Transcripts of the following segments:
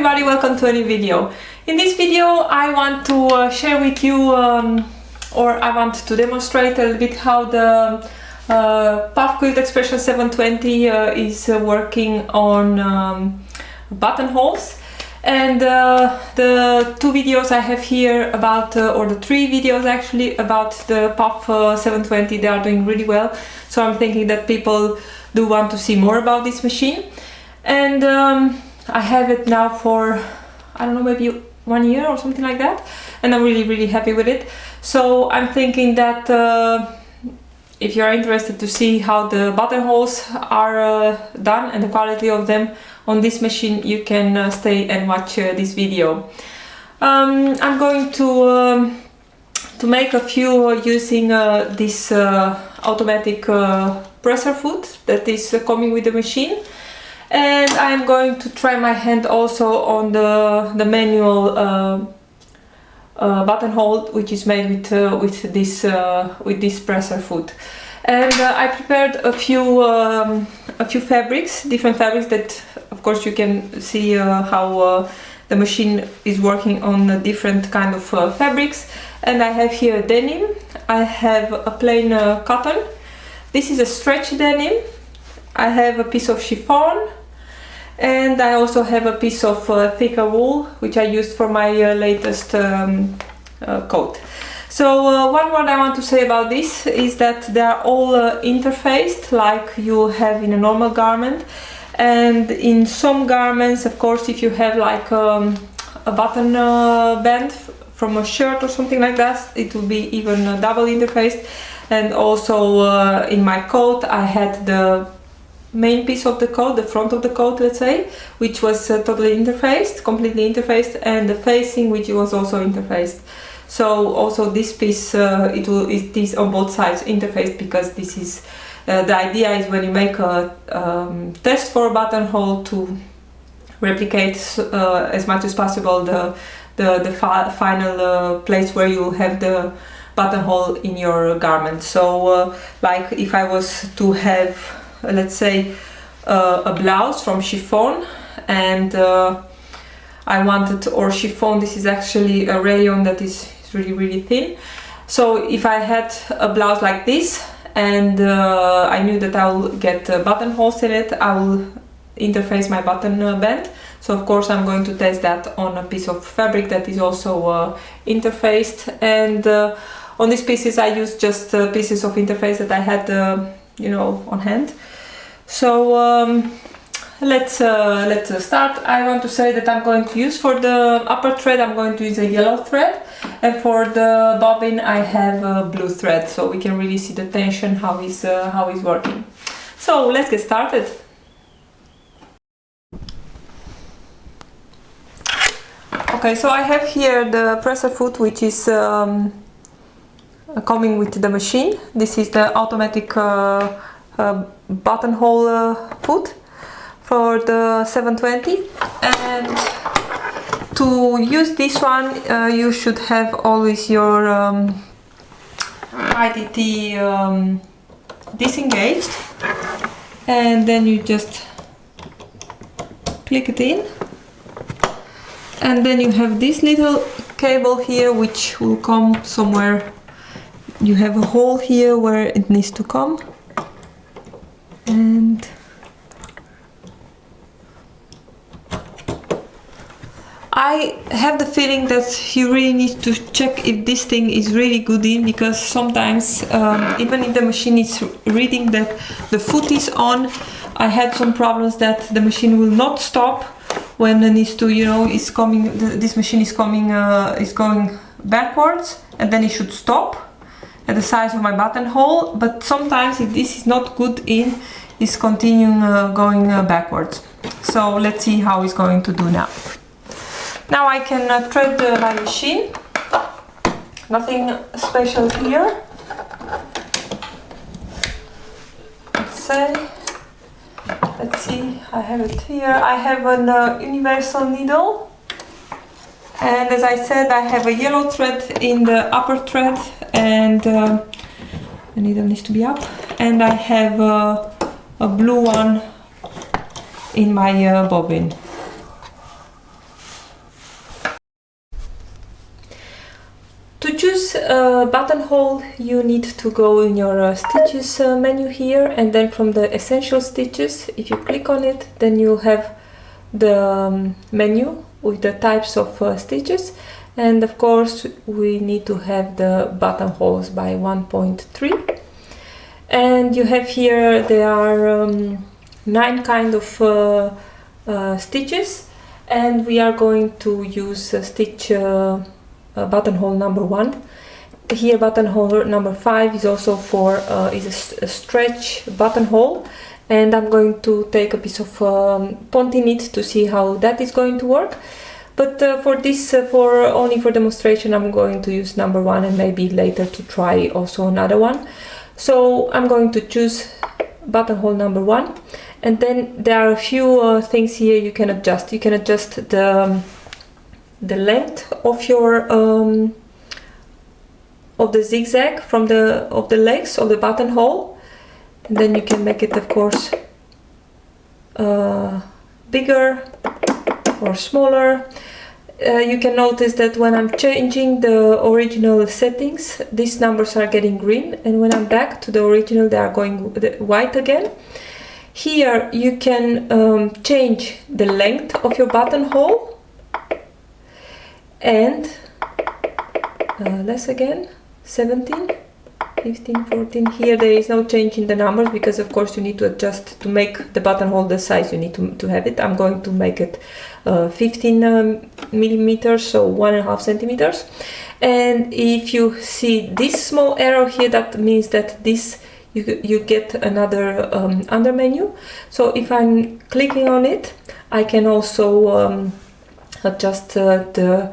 everybody, welcome to a new video. In this video I want to share with you or I want to demonstrate a little bit how the Pfaff Quilt Expression 720 is working on buttonholes. And the two videos I have here about, or the three videos actually, about the Pfaff 720, they are doing really well. So I'm thinking that people do want to see more about this machine. And I have it now for, I don't know, maybe 1 year or something like that. And I'm really happy with it. So I'm thinking that if you're interested to see how the buttonholes are done and the quality of them on this machine, you can stay and watch this video. I'm going to make a few using this automatic presser foot that is coming with the machine, and I'm going to try my hand also on the manual buttonhole, which is made with this presser foot. And I prepared a few fabrics, different fabrics that, of course, you can see how the machine is working on different kind of fabrics. And I have here denim. I have a plain cotton. This is a stretch denim. I have a piece of chiffon, and I also have a piece of thicker wool, which I used for my latest coat. So one word I want to say about this is that they are all interfaced like you have in a normal garment. And in some garments, of course, if you have like a button band from a shirt or something like that, it will be even double interfaced. And also in my coat I had the main piece of the coat, the front of the coat, let's say, which was totally interfaced, completely interfaced, and the facing, which was also interfaced. So also this piece, it is on both sides interfaced, because this is the idea is when you make a test for a buttonhole to replicate as much as possible the final place where you have the buttonhole in your garment. So like if I was to have, let's say, a blouse from chiffon, and I wanted, or chiffon, this is actually a rayon that is really thin. So if I had a blouse like this, and I knew that I will get buttonholes in it, I will interface my button band. So of course I'm going to test that on a piece of fabric that is also interfaced. And on these pieces I used just pieces of interface that I had, you know, on hand. So let's start. I want to say that I'm going to use, for the upper thread, I'm going to use a yellow thread, and for the bobbin I have a blue thread, so we can really see the tension, how it's working. So let's get started. Okay, so I have here the presser foot, which is coming with the machine. This is the automatic buttonhole foot for the 720, and to use this one you should have always your IDT disengaged, and then you just click it in, and then you have this little cable here which will come somewhere. You have a hole here where it needs to come, and I have the feeling that you really need to check if this thing is really good in, because sometimes even if the machine is reading that the foot is on, I had some problems that the machine will not stop when it needs to, you know, is coming, this machine is coming, is going backwards, and then it should stop at the size of my buttonhole. But sometimes if this is not good in, it's continuing going backwards. So let's see how it's going to do now. Now I can thread my machine. Nothing special here. Let's see, I have it here. I have an universal needle, and as I said, I have a yellow thread in the upper thread, and the needle needs to be up, and I have a blue one in my bobbin. buttonhole, you need to go in your stitches menu here, and then from the essential stitches, if you click on it, then you have the menu with the types of stitches, and of course we need to have the buttonholes by 1.3, and you have here there are 9 kind of stitches, and we are going to use stitch buttonhole number 1. Here buttonhole number 5 is also for is a stretch buttonhole, and I'm going to take a piece of ponti knit to see how that is going to work. But for this, only for demonstration, I'm going to use number 1, and maybe later to try also another one. So I'm going to choose buttonhole number 1, and then there are a few things here you can adjust. You can adjust the length of your of the zigzag from the legs of the buttonhole, and then you can make it, of course, bigger or smaller. You can notice that when I'm changing the original settings, these numbers are getting green, and when I'm back to the original, they are going white again. Here you can change the length of your buttonhole, and less again, 17, 15, 14. Here there is no change in the numbers because of course you need to adjust to make the buttonhole the size you need to have it. I'm going to make it 15 millimeters, so 1.5 centimeters. And if you see this small arrow here, that means that this you get another under menu. So if I'm clicking on it, I can also adjust the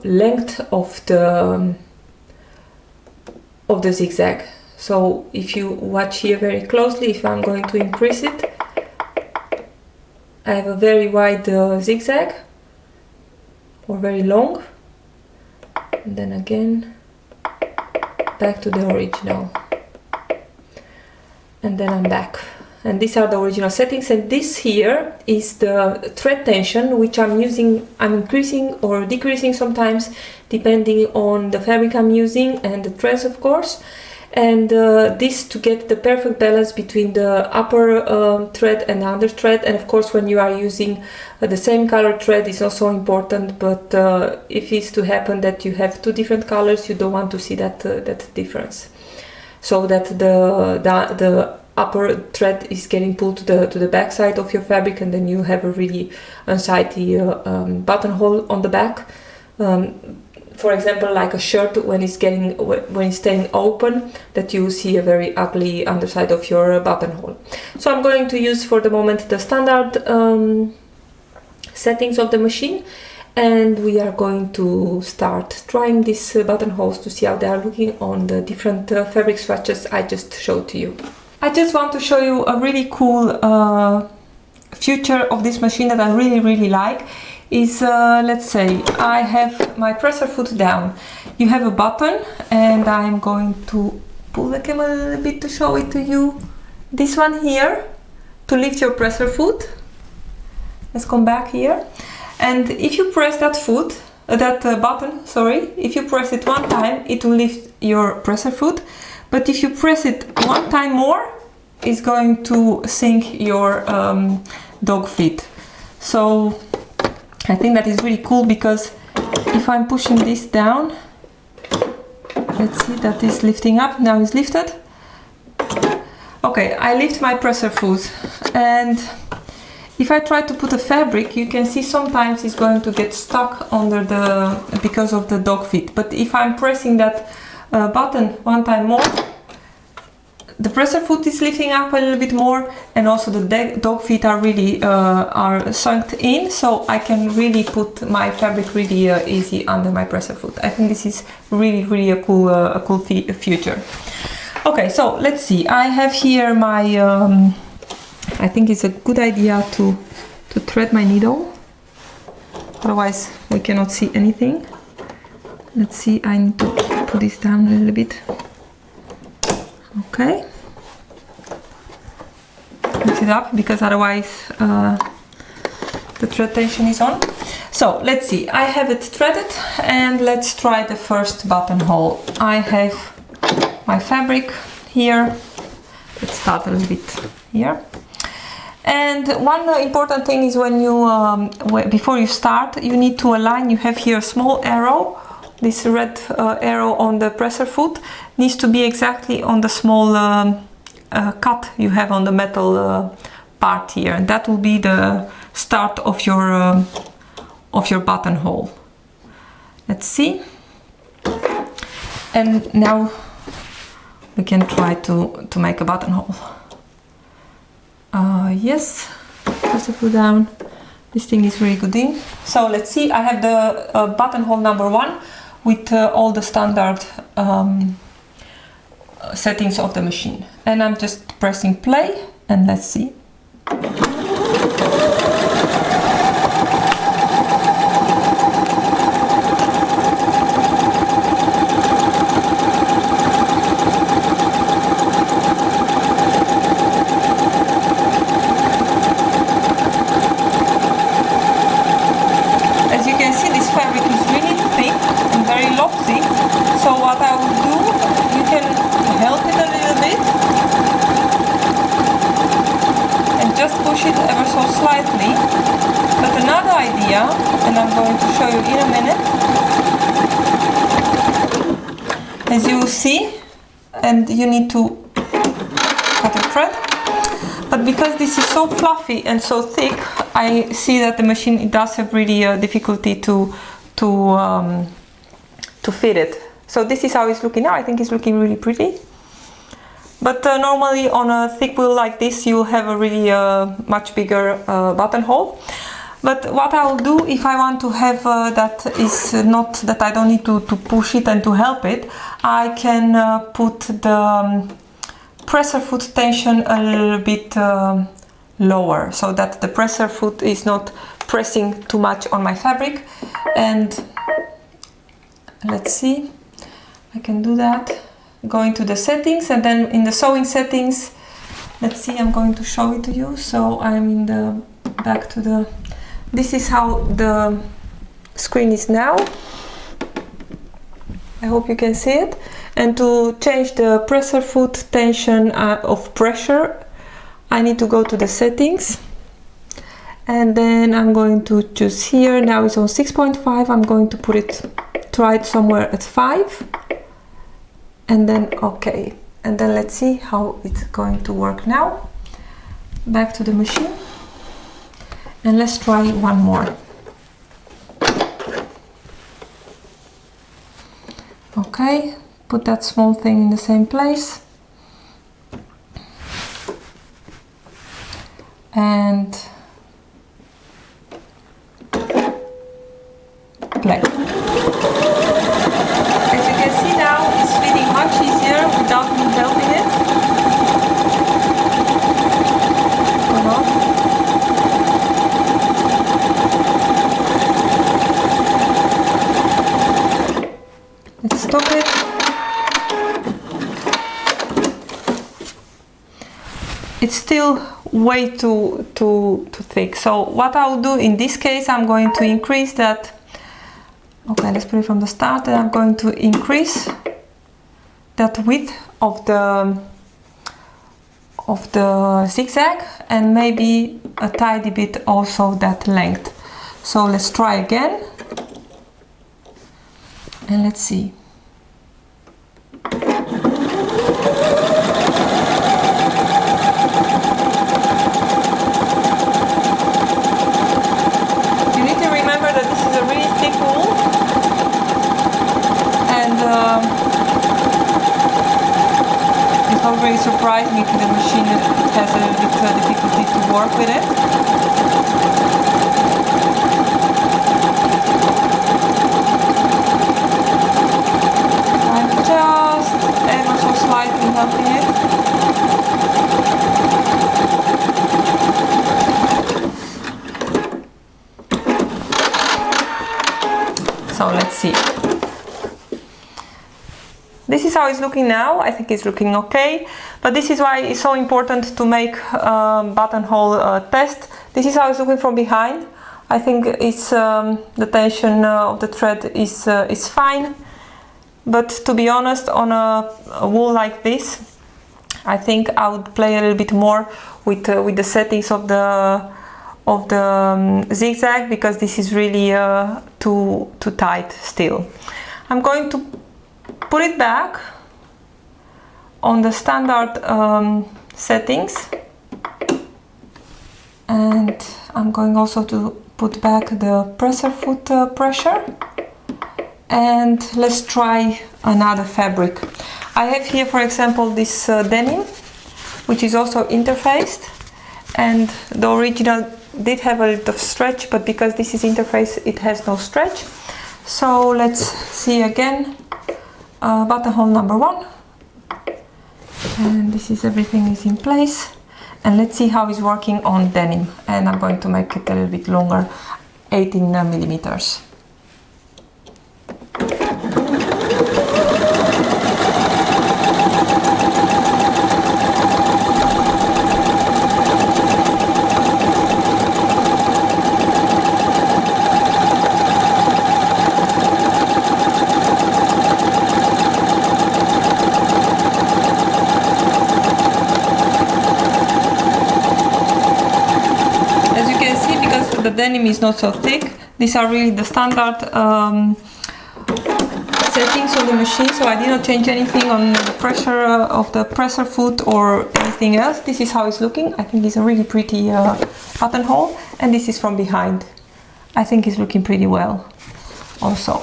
length of the zigzag. So if you watch here very closely, if I'm going to increase it, I have a very wide zigzag, or very long, and then again back to the original, and then I'm back. And these are the original settings, and this here is the thread tension, which I'm increasing or decreasing sometimes depending on the fabric I'm using and the threads, of course. And this to get the perfect balance between the upper thread and the under thread. And of course when you are using the same color thread is also important, but if it's to happen that you have 2 different colors, you don't want to see that difference, so that the upper thread is getting pulled to the back side of your fabric, and then you have a really unsightly buttonhole on the back. For example, like a shirt, when it's staying open, that you see a very ugly underside of your buttonhole. So I'm going to use for the moment the standard settings of the machine, and we are going to start trying these buttonholes to see how they are looking on the different fabric swatches I just showed to you. I just want to show you a really cool feature of this machine that I really like. Is let's say I have my presser foot down. You have a button, and I'm going to pull the camera a little bit to show it to you. This one here to lift your presser foot. Let's come back here, and if you press that button, sorry, if you press it one time, it will lift your presser foot. But if you press it one time more, it's going to sink your dog feet. So I think that is really cool, because if I'm pushing this down, let's see, that is lifting up, now it's lifted. Okay, I lift my presser foot, and if I try to put a fabric, you can see sometimes it's going to get stuck under because of the dog feet. But if I'm pressing that button one time more, the presser foot is lifting up a little bit more, and also the dog feet are really are sunk in, so I can really put my fabric really easy under my presser foot. I think this is really a cool feature. Okay, so let's see. I have here my I think it's a good idea to thread my needle, otherwise we cannot see anything. Let's see, I need to put this down a little bit. Okay, mix it up, because otherwise the thread tension is on. So let's see, I have it threaded and let's try the first buttonhole. I have my fabric here. Let's start a little bit here. And one important thing is when you, before you start, you need to align. You have here a small arrow. This red arrow on the presser foot needs to be exactly on the small cut you have on the metal part here. And that will be the start of your buttonhole. Let's see. And now we can try to make a buttonhole. Yes, just to put down. This thing is really good in. So let's see, I have the buttonhole number 1 with all the standard settings of the machine. And I'm just pressing play and let's see. So what I will do, you can help it a little bit and just push it ever so slightly. But another idea, and I'm going to show you in a minute, as you will see, and you need to cut a thread. But because this is so fluffy and so thick, I see that the machine, it does have really difficulty to fit it. So this is how it's looking now. I think it's looking really pretty. But normally on a thick wheel like this, you'll have a really much bigger buttonhole. But what I will do, if I want to have that is not that I don't need to push it and to help it, I can put the presser foot tension a little bit lower, so that the presser foot is not pressing too much on my fabric. And let's see, I can do that. Going to the settings, and then in the sewing settings, let's see, I'm going to show it to you. So I'm in the back to the, this is how the screen is now. I hope you can see it. And to change the presser foot tension of pressure, I need to go to the settings. And then I'm going to choose here. Now it's on 6.5. I'm going to put it, try it somewhere at 5. And then OK. And then let's see how it's going to work now. Back to the machine. And let's try one more. OK. Put that small thing in the same place. And play. As you can see now, it's fitting much easier without me helping it. Or not. Let's stop it. It's still way too thick. So what I'll do in this case, I'm going to increase that. Okay, let's put it from the start, and I'm going to increase that width of the zigzag, and maybe a tiny bit also that length. So let's try again, and let's see. You need to remember that this is a really thick wool. It's not really surprising if the machine has a little bit difficulty to work with it. I'm just ever so slightly helping it. So let's see. This is how it's looking now. I think it's looking okay, but this is why it's so important to make buttonhole test. This is how it's looking from behind. I think it's the tension of the thread is fine, but to be honest, on a wool like this, I think I would play a little bit more with the settings of the zigzag, because this is really too tight still. I'm going to put it back on the standard settings, and I'm going also to put back the presser foot pressure, and let's try another fabric. I have here, for example, this denim, which is also interfaced, and the original did have a little stretch, but because this is interface, it has no stretch. So let's see again, buttonhole number 1, and this is everything is in place, and let's see how it's working on denim. And I'm going to make it a little bit longer, 18 millimeters. The denim is not so thick. These are really the standard settings on the machine, so I did not change anything on the pressure of the presser foot or anything else. This is how it's looking. I think it's a really pretty buttonhole, and this is from behind. I think it's looking pretty well also.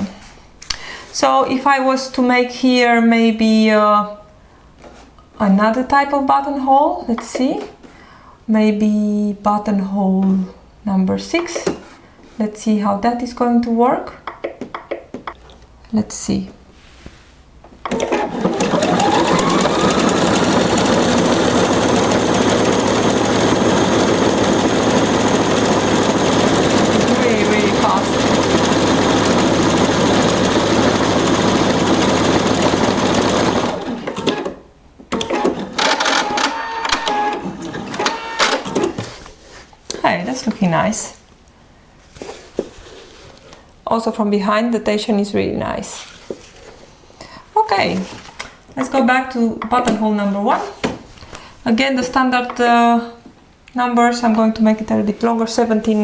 So if I was to make here maybe another type of buttonhole, let's see, maybe buttonhole number 6. Let's see how that is going to work. Let's see. Really, really fast. Hey, that's looking nice. Also from behind, the tension is really nice. Okay, let's go back to buttonhole number 1. Again, the standard numbers, I'm going to make it a little bit longer, 17,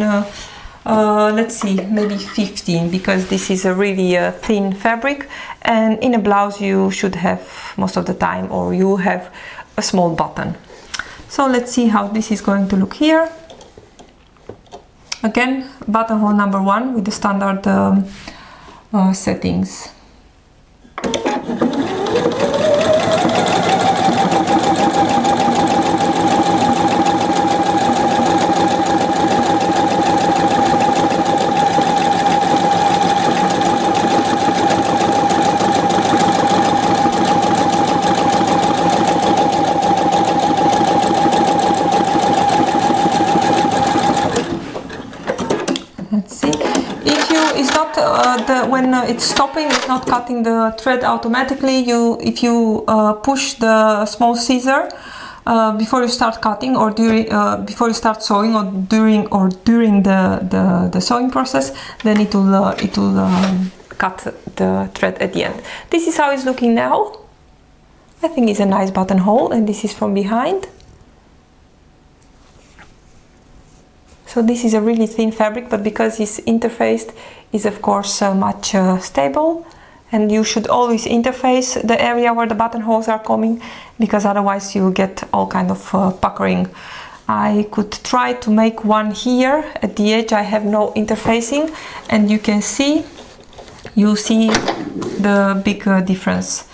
let's see, maybe 15, because this is a really thin fabric, and in a blouse you should have most of the time, or you have a small button. So let's see how this is going to look here. Again, buttonhole number 1 with the standard settings. Let's see. When it's stopping, it's not cutting the thread automatically. If you push the small scissor before you start cutting, or during before you start sewing, or during the sewing process, then it will cut the thread at the end. This is how it's looking now. I think it's a nice buttonhole, and this is from behind. So this is a really thin fabric, but because it's interfaced, is of course much stable, and you should always interface the area where the buttonholes are coming, because otherwise you get all kind of puckering. I could try to make one here at the edge. I have no interfacing, and you see the big difference.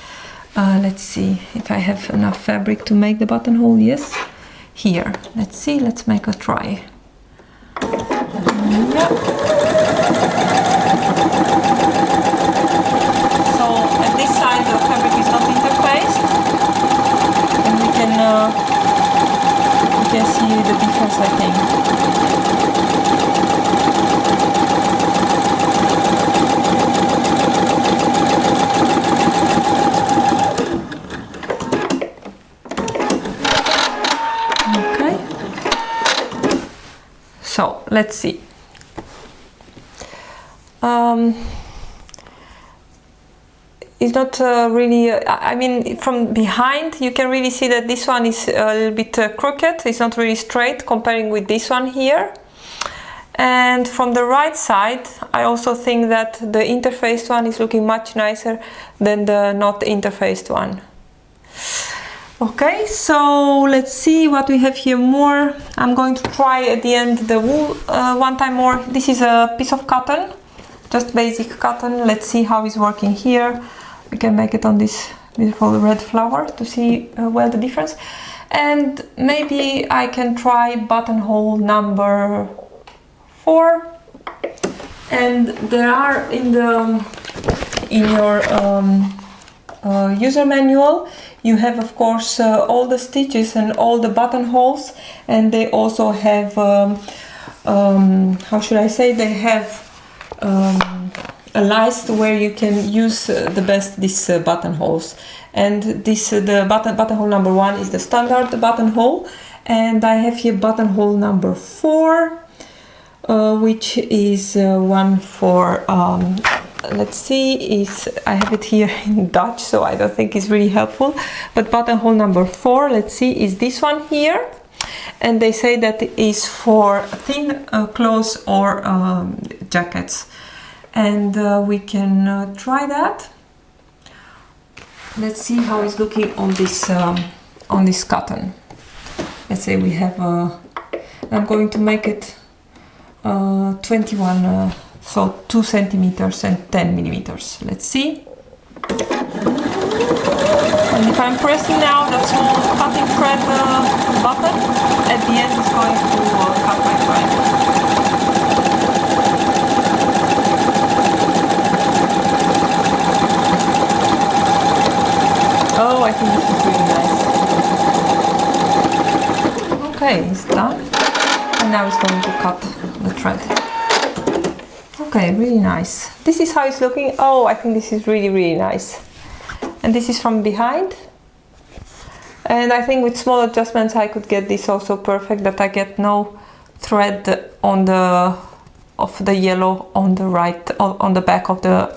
Let's see if I have enough fabric to make the buttonhole. Yes, here. Let's see. Let's make a try. Yeah. So at this side the fabric is not interfaced, and we can see the difference, I think. Okay. So let's see. it's not really, I mean, from behind you can really see that this one is a little bit crooked. It's not really straight comparing with this one here. And from the right side, I also think that the interfaced one is looking much nicer than the not interfaced one. Okay, so let's see what we have here more. I'm going to try at the end the wool one time more. This is a piece of cotton, just basic cotton. Let's see how it's working here. We can make it on this beautiful red flower to see well the difference. And maybe I can try buttonhole number 4. And there are in your user manual, you have of course all the stitches and all the buttonholes, and they also have how should I say, they have a list where you can use the best these buttonholes. And this the buttonhole number 1 is the standard buttonhole, and I have here buttonhole number 4, which is one for let's see, I have it here in Dutch, so I don't think it's really helpful, but buttonhole number 4, let's see, is this one here, and they say that it is for thin clothes or jackets. And we can try that. Let's see how it's looking on this cotton. Let's say we have I'm going to make it 21, so 2 centimeters and 10 millimeters. Let's see. And if I'm pressing now that small cutting thread button, at the end it's going to cut my thread. Oh, I think this is really nice. Okay, it's done. And now it's going to cut the thread. Okay, really nice. This is how it's looking. Oh, I think this is really, really nice. And this is from behind. And I think with small adjustments I could get this also perfect, that I get no thread on of the yellow on the right, on the back of the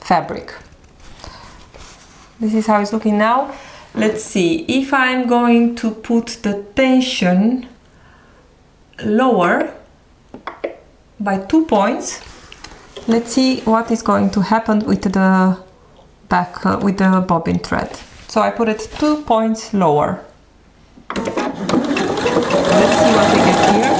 fabric. This is how it's looking now. Let's see, if I'm going to put the tension lower by 2 points, let's see what is going to happen with the back, with the bobbin thread. So I put it 2 points lower. Let's see what we get here.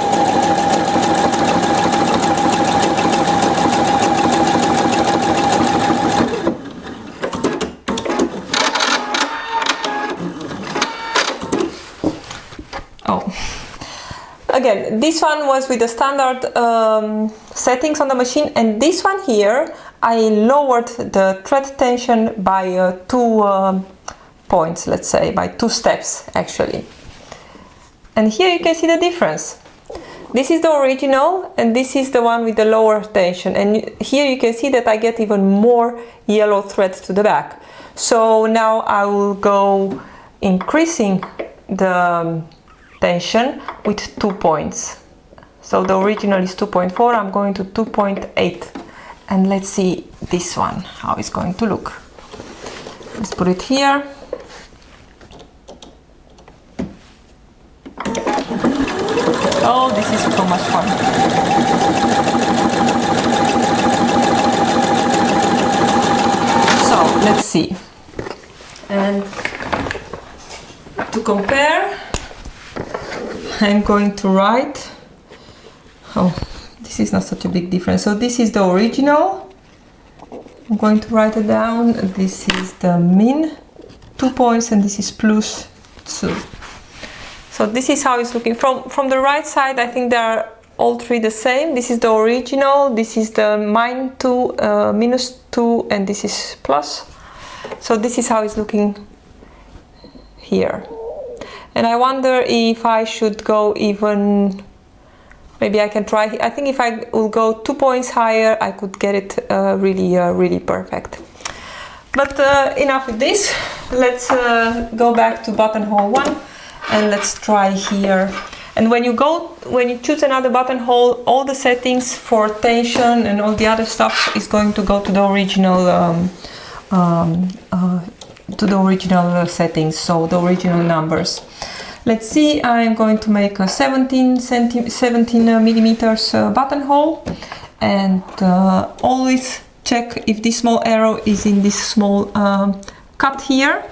Again, this one was with the standard settings on the machine, and this one here I lowered the thread tension by 2 points, let's say, by 2 steps actually. And here you can see the difference. This is the original and this is the one with the lower tension, and here you can see that I get even more yellow thread to the back. So now I will go increasing the tension with 2 points. So the original is 2.4, I'm going to 2.8, and let's see this one, how it's going to look. Let's put it here. Oh, this is so much fun. So let's see, and to compare, I'm going to write, oh, this is not such a big difference. So this is the original. I'm going to write it down. This is the min, 2 points, and this is plus 2. So this is how it's looking. From the right side, I think they are all three the same. This is the original, this is the -2, -2, and this is plus. So this is how it's looking here. And I wonder if I should go even, maybe I can try, I think if I will go 2 points higher, I could get it really perfect. But enough with this. Let's go back to buttonhole 1 and let's try here. And when you choose another buttonhole, all the settings for tension and all the other stuff is going to go to the original settings, so the original numbers. Let's see, I'm going to make a 17 millimeters buttonhole, and always check if this small arrow is in this small cut here,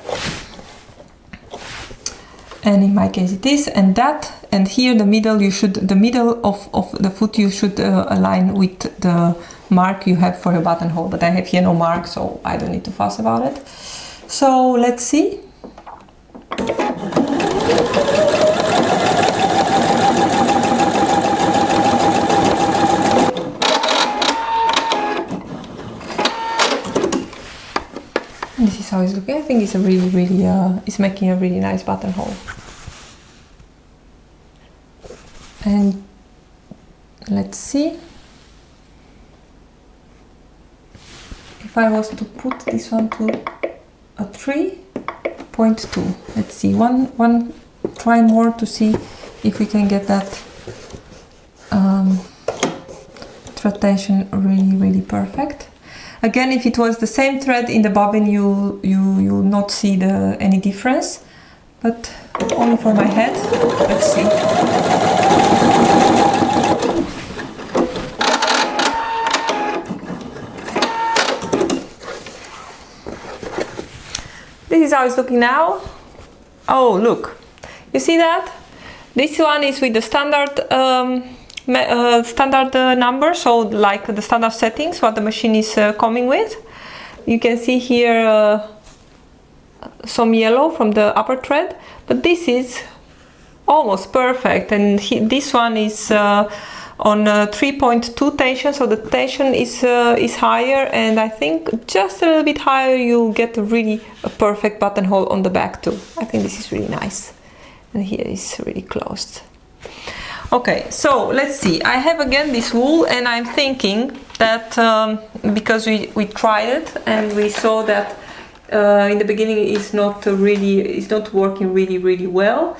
and in my case it is, and that, and here the middle, the middle of the foot you should align with the mark you have for your buttonhole, but I have here no mark, so I don't need to fuss about it. So let's see. This is how it's looking. I think it's a really, it's making a really nice buttonhole. And let's see. If I was to put this one to a 3.2, let's see, try more to see if we can get that thread tension really perfect. Again, if it was the same thread in the bobbin, you'll not see any difference, but only for my head. Let's see. This is how it's looking now. Oh, look, you see that? This one is with the standard number, so like the standard settings what the machine is coming with. You can see here some yellow from the upper thread, but this is almost perfect, and this one is on 3.2 tension, so the tension is higher, and I think just a little bit higher you'll get a perfect buttonhole on the back too. I think this is really nice, and here is really closed. Okay, so let's see. I have again this wool, and I'm thinking that because we tried it and we saw that in the beginning it's not working really well,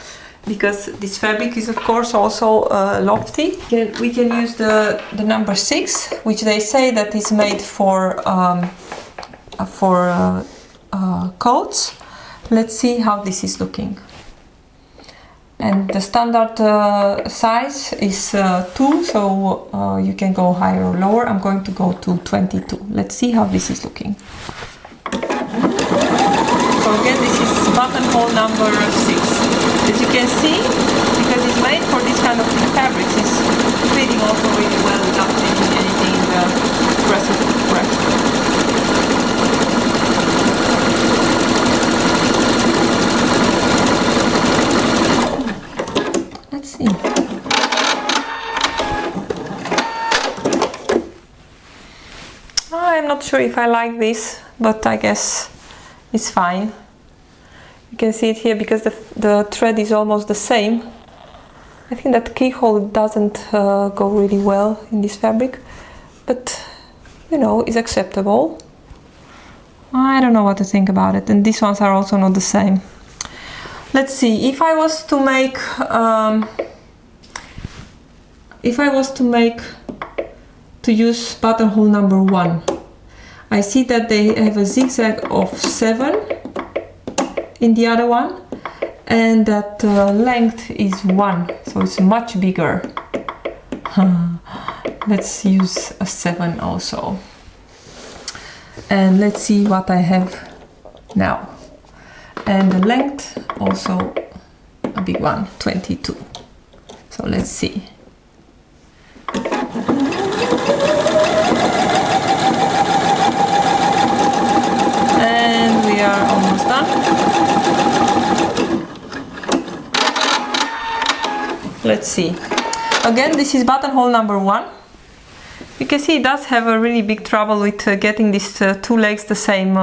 because this fabric is of course also lofty. We can use the number 6, which they say that is made for coats. Let's see how this is looking. And the standard size is 2, so you can go higher or lower. I'm going to go to 22. Let's see how this is looking. So again, this is buttonhole number 6. As you can see, because it's made for this kind of fabrics, it's fitting also really well without changing anything in the pressure. See. I'm not sure if I like this, but I guess it's fine. You can see it here because the thread is almost the same. I think that keyhole doesn't go really well in this fabric, but you know, it's acceptable. I don't know what to think about it, and these ones are also not the same. Let's see, if I was to use buttonhole number 1, I see that they have a zigzag of 7 in the other one, and that length is 1, so it's much bigger. Let's use a 7 also. And let's see what I have now. And the length also a big one, 22. So let's see. And we are almost done. Let's see. Again, this is buttonhole number 1. You can see it does have a really big trouble with getting these two legs the same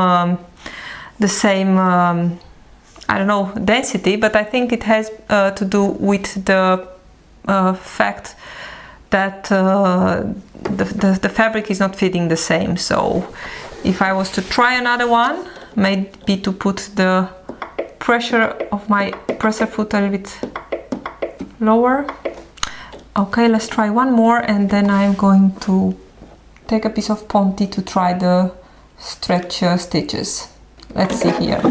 I don't know, density, but I think it has to do with the fact that the fabric is not fitting the same. So if I was to try another one, maybe to put the pressure of my presser foot a little bit lower. Okay, let's try one more, and then I'm going to take a piece of ponti to try the stretch stitches. Let's see here.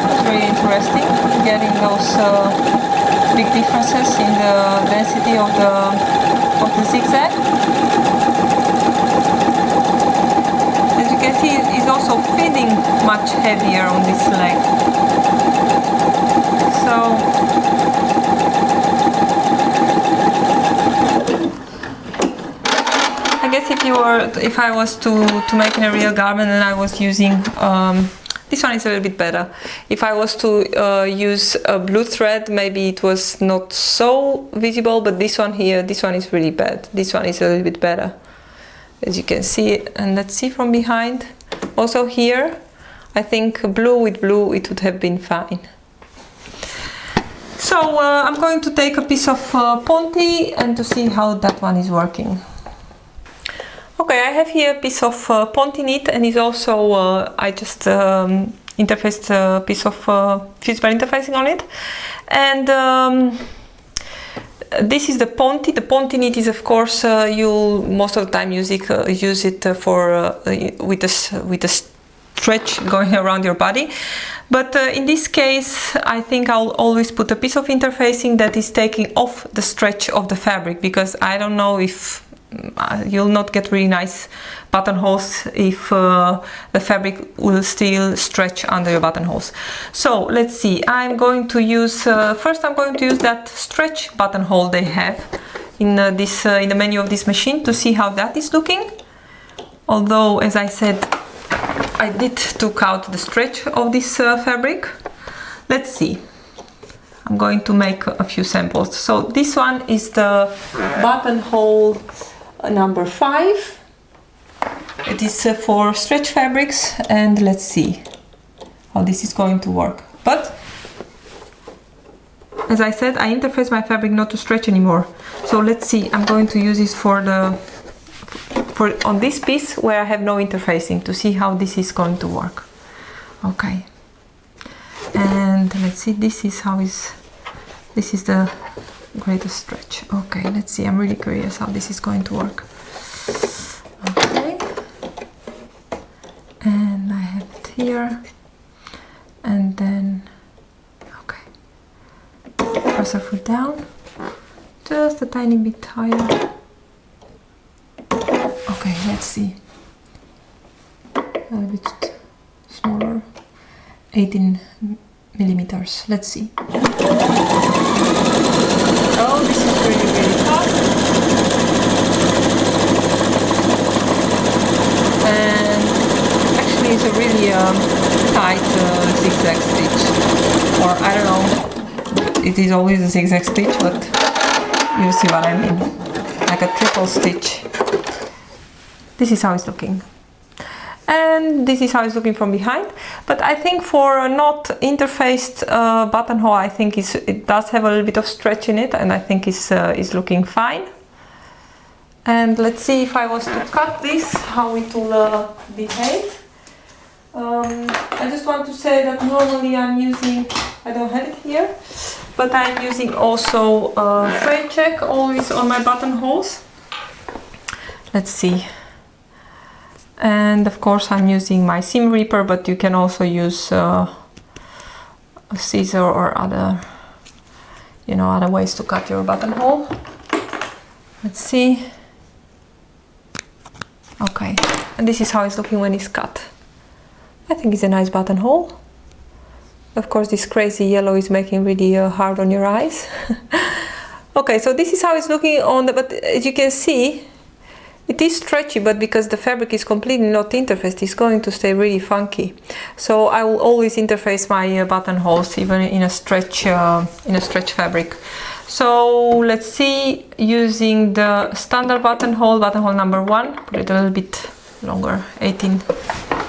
It's really interesting getting those big differences in the density of the zigzag. As you can see, it's also feeding much heavier on this leg. So I guess if I was to make in a real garment, and I was using this one is a little bit better. If I was to use a blue thread, maybe it was not so visible, but this one here, this one is really bad. This one is a little bit better, as you can see. And let's see from behind. Also here, I think blue with blue, it would have been fine. So I'm going to take a piece of ponti and to see how that one is working. Okay, I have here a piece of ponti knit, and it's also I just interfaced a piece of fusible interfacing on it, and this is the ponti. The ponti knit is, of course, you'll most of the time use it for with a stretch going around your body. But in this case, I think I'll always put a piece of interfacing that is taking off the stretch of the fabric, because I don't know if you'll not get really nice buttonholes if the fabric will still stretch under your buttonholes. So let's see, I'm going to use first I'm going to use that stretch buttonhole they have in in the menu of this machine to see how that is looking. Although, as I said, I did took out the stretch of this fabric. Let's see. I'm going to make a few samples. So this one is the buttonhole number 5. It is for stretch fabrics, and let's see how this is going to work. But as I said, I interface my fabric not to stretch anymore. So let's see, I'm going to use this on this piece where I have no interfacing, to see how this is going to work. Okay, and let's see, this is the greatest stretch. Okay, let's see, I'm really curious how this is going to work. Okay, and I have it here, and then okay, press our foot down just a tiny bit higher. Okay, let's see, a bit smaller, 18 millimeters. Let's see. Oh, this is really, really fast. And actually it's a really tight zigzag stitch. Or I don't know, it is always a zigzag stitch, but you see what I mean. Like a triple stitch. This is how it's looking. And this is how it's looking from behind. But I think for a not interfaced buttonhole, I think it does have a little bit of stretch in it, and I think it's looking fine. And let's see, if I was to cut this, how it will behave. I just want to say that normally I'm using, I don't have it here, but I'm using also frame check always on my buttonholes. Let's see. And of course I'm using my seam ripper, but you can also use a scissor or other ways to cut your buttonhole. Let's see. Okay, and this is how it's looking when it's cut. I think it's a nice buttonhole. Of course, this crazy yellow is making really hard on your eyes. Okay, so this is how it's looking on the, but as you can see, it is stretchy, but because the fabric is completely not interfaced, it's going to stay really funky. So I will always interface my buttonholes, even in a stretch fabric. So let's see, using the standard buttonhole number 1, put it a little bit longer, 18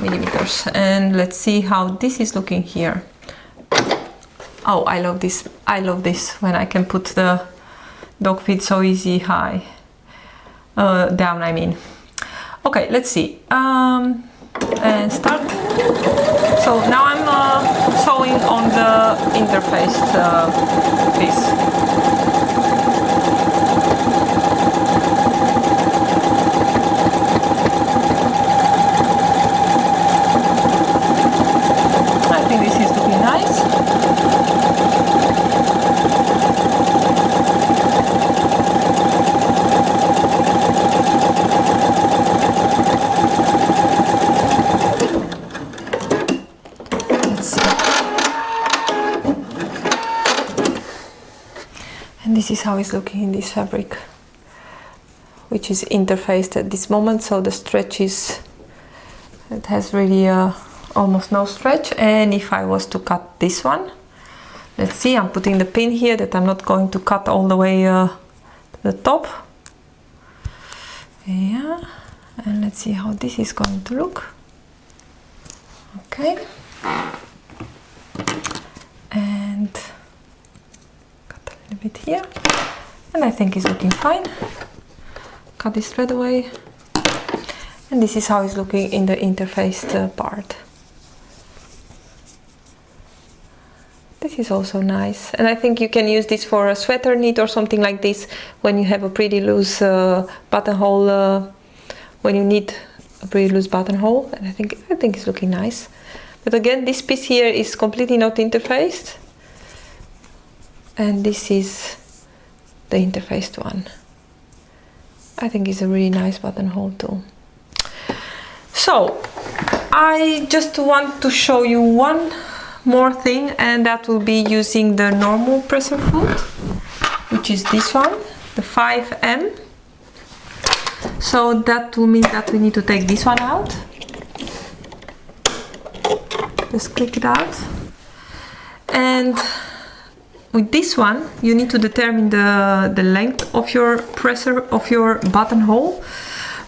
millimeters, and let's see how this is looking here. Oh, I love this. I love this when I can put the dog feet so easy high. Down, I mean. Okay, let's see. And start. So now I'm sewing on the interfaced piece. I think this is looking nice. And this is how it's looking in this fabric, which is interfaced at this moment, so the stretch is, it has really almost no stretch. And if I was to cut this one, let's see, I'm putting the pin here that I'm not going to cut all the way to the top. Yeah, and let's see how this is going to look. Okay, and a bit here, and I think it's looking fine. Cut this thread away, and this is how it's looking in the interfaced part. This is also nice, and I think you can use this for a sweater knit or something like this when you have a pretty loose buttonhole, when you need a pretty loose buttonhole, and I think it's looking nice. But again, this piece here is completely not interfaced. And this is the interfaced one. I think it's a really nice buttonhole too. So I just want to show you one more thing, and that will be using the normal presser foot, which is this one, the 5M. So that will mean that we need to take this one out. Just click it out. And with this one, you need to determine the length of your presser, of your buttonhole.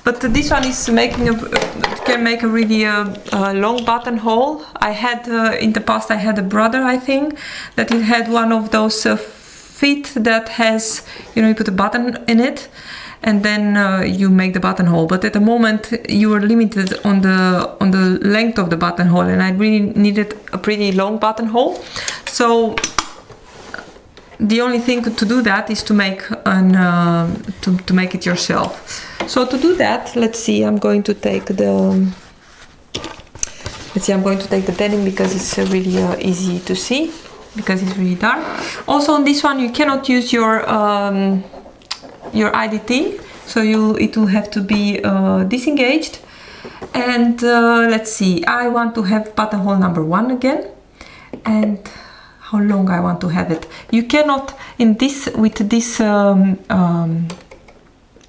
But this one is can make a really long buttonhole. I had in the past, I had a brother, I think, that it had one of those feet that has, you put a button in it, and then you make the buttonhole. But at the moment, you are limited on the length of the buttonhole, and I really needed a pretty long buttonhole. So the only thing to do that is to make to make it yourself. So to do that, let's see, I'm going to take the denim because it's really easy to see, because it's really dark. Also on this one, you cannot use your IDT, so it will have to be disengaged. And let's see, I want to have buttonhole number 1 again, and how long I want to have it. You cannot, with this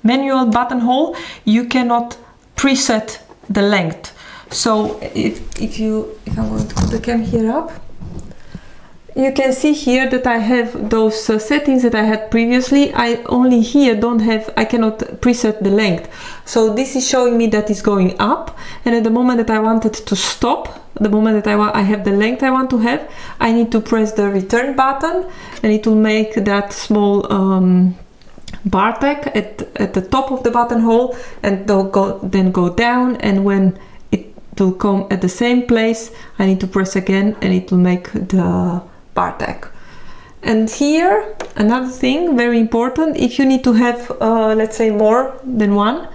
manual buttonhole, you cannot preset the length. So if I'm going to put the cam here up, you can see here that I have those settings that I had previously. I only here I cannot preset the length. So this is showing me that it's going up, and at the moment that I want it to stop, the moment that I have the length I want to have, I need to press the return button, and it will make that small bar tag at the top of the buttonhole, and then go down, and when it will come at the same place, I need to press again, and it will make the bar tag. And here, another thing very important, if you need to have let's say more than one,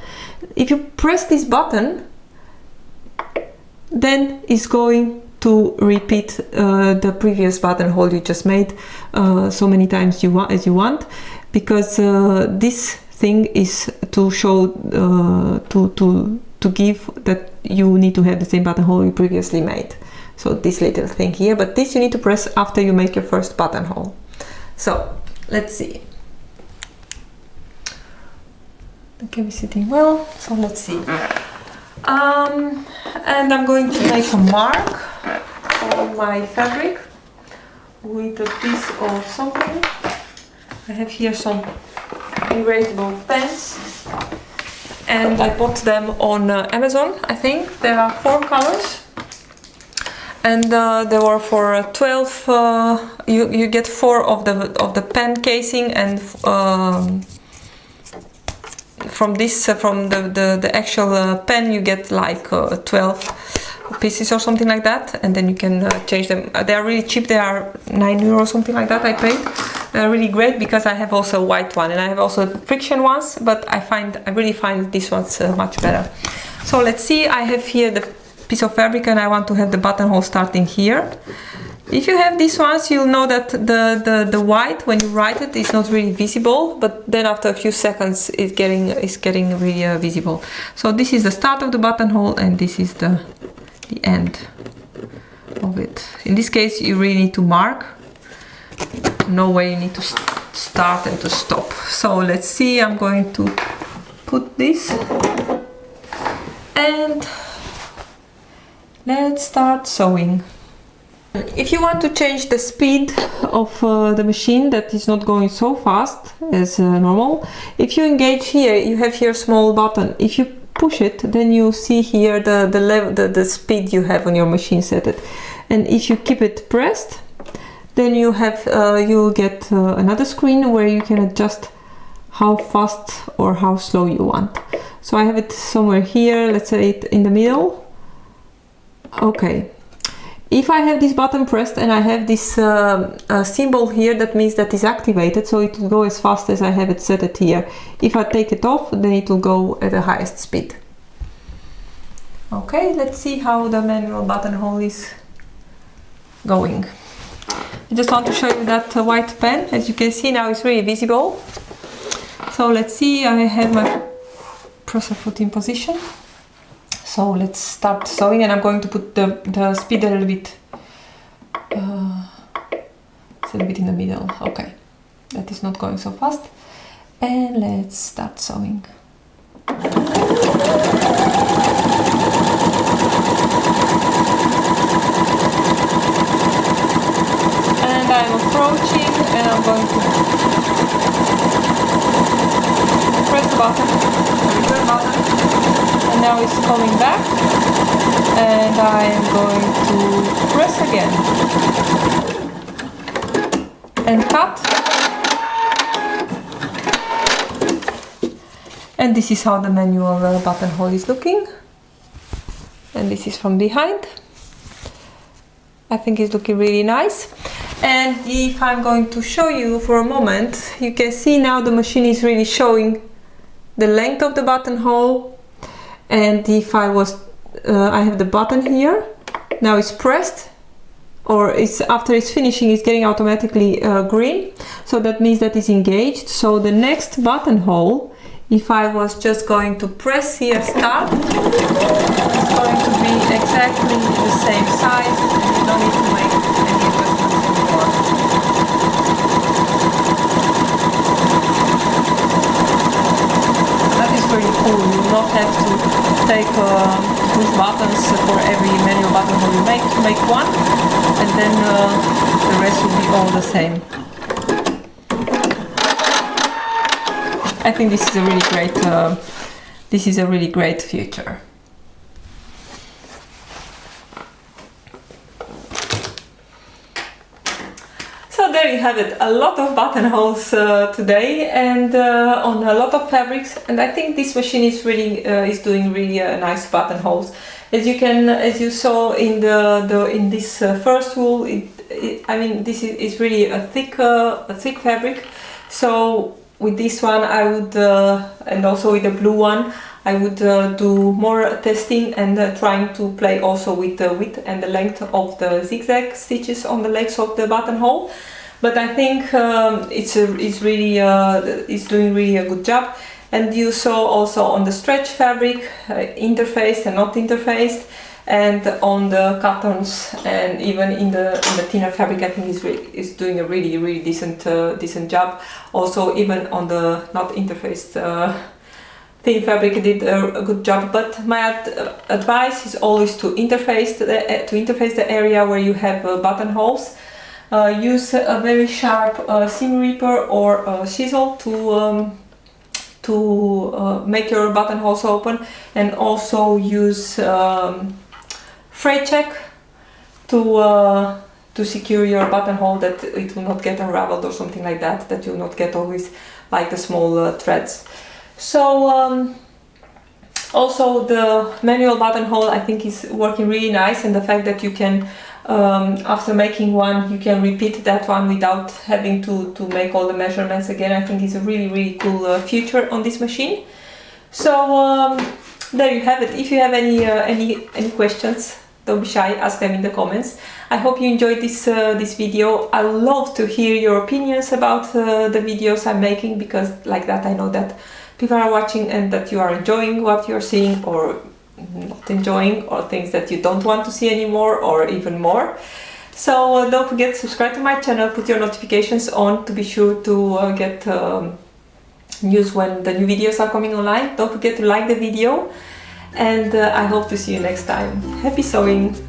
if you press this button, then it's going to repeat the previous buttonhole you just made so many times as you want, because this thing is to show to give that you need to have the same buttonhole you previously made. So this little thing here, but this you need to press after you make your first buttonhole. So let's see. Okay, we're sitting well, so let's see. And I'm going to make a mark on my fabric with a piece of something. I have here some erasable pens, and I bought them on Amazon. I think there are 4 colors, and they were for 12. You get 4 of the pen casing and from this from the actual pen you get like 12 pieces or something like that, and then you can change them. They are really cheap. They are €9 or something like that I paid. They're really great because I have also a white one and I have also friction ones, but I really find this one's much better. So let's see, I have here the piece of fabric and I want to have the buttonhole starting here. If you have these ones, you'll know that the white, when you write it, is not really visible, but then after a few seconds it's getting really visible. So this is the start of the buttonhole and this is the end of it. In this case you really need to mark. No way you need to start and to stop. So let's see, I'm going to put this and let's start sewing. If you want to change the speed of the machine that is not going so fast as normal, if you engage here, you have here a small button. If you push it, then you see here the speed you have on your machine set it. And if you keep it pressed, then you have you get another screen where you can adjust how fast or how slow you want. So I have it somewhere here, let's say it in the middle. Okay. If I have this button pressed and I have this symbol here, that means that is activated, so it will go as fast as I have it set it here. If I take it off, then it will go at the highest speed. Okay, let's see how the manual buttonhole is going. I just want to show you that white pen. As you can see now, it's really visible. So let's see, I have my presser foot in position. So let's start sewing, and I'm going to put the speed a little bit, it's a little bit in the middle. Okay, that is not going so fast. And let's start sewing. And I'm approaching, and I'm going to press the button, the return button. And now it's coming back, and I am going to press again and cut. And this is how the manual buttonhole is looking, and this is from behind. I think it's looking really nice. And if I'm going to show you for a moment, you can see now the machine is really showing the length of the buttonhole. And if I have the button here, now it's pressed, or after it's finishing, it's getting automatically green. So that means that it's engaged. So the next buttonhole, if I was just going to press here start, it's going to be exactly the same size, and you don't need to make any adjustments anymore. That is really cool. You will not have to take push buttons for every manual buttonhole you make. You make one, and then the rest will be all the same. I think this is a really great. This is a really great feature. So there you have it, a lot of buttonholes today, and on a lot of fabrics. And I think this machine is really is doing really nice buttonholes. As you saw in in this first wool, I mean this is really a thick fabric. So with this one I would, and also with the blue one, I would do more testing and trying to play also with the width and the length of the zigzag stitches on the legs of the buttonhole. But I think it's doing really a good job. And you saw also on the stretch fabric, interfaced and not interfaced, and on the cottons, and even in the thinner fabric, I think is doing a really decent job. Also, even on the not interfaced thin fabric, it did a good job. But my advice is always to interface the area where you have buttonholes. Use a very sharp seam ripper or a chisel to make your buttonholes open, and also use fray check to secure your buttonhole, that it will not get unraveled or something like that, that you'll not get always like the small threads. So also the manual buttonhole I think is working really nice, and the fact that you can after making one you can repeat that one without having to make all the measurements again, I think is a really cool feature on this machine. So there you have it. If you have any questions, don't be shy, ask them in the comments. I hope you enjoyed this video. I love to hear your opinions about the videos I'm making, because like that I know that people are watching and that you are enjoying what you're seeing, or not enjoying, or things that you don't want to see anymore, or even more. So don't forget to subscribe to my channel, put your notifications on to be sure to get news when the new videos are coming online. Don't forget to like the video, and I hope to see you next time. Happy sewing!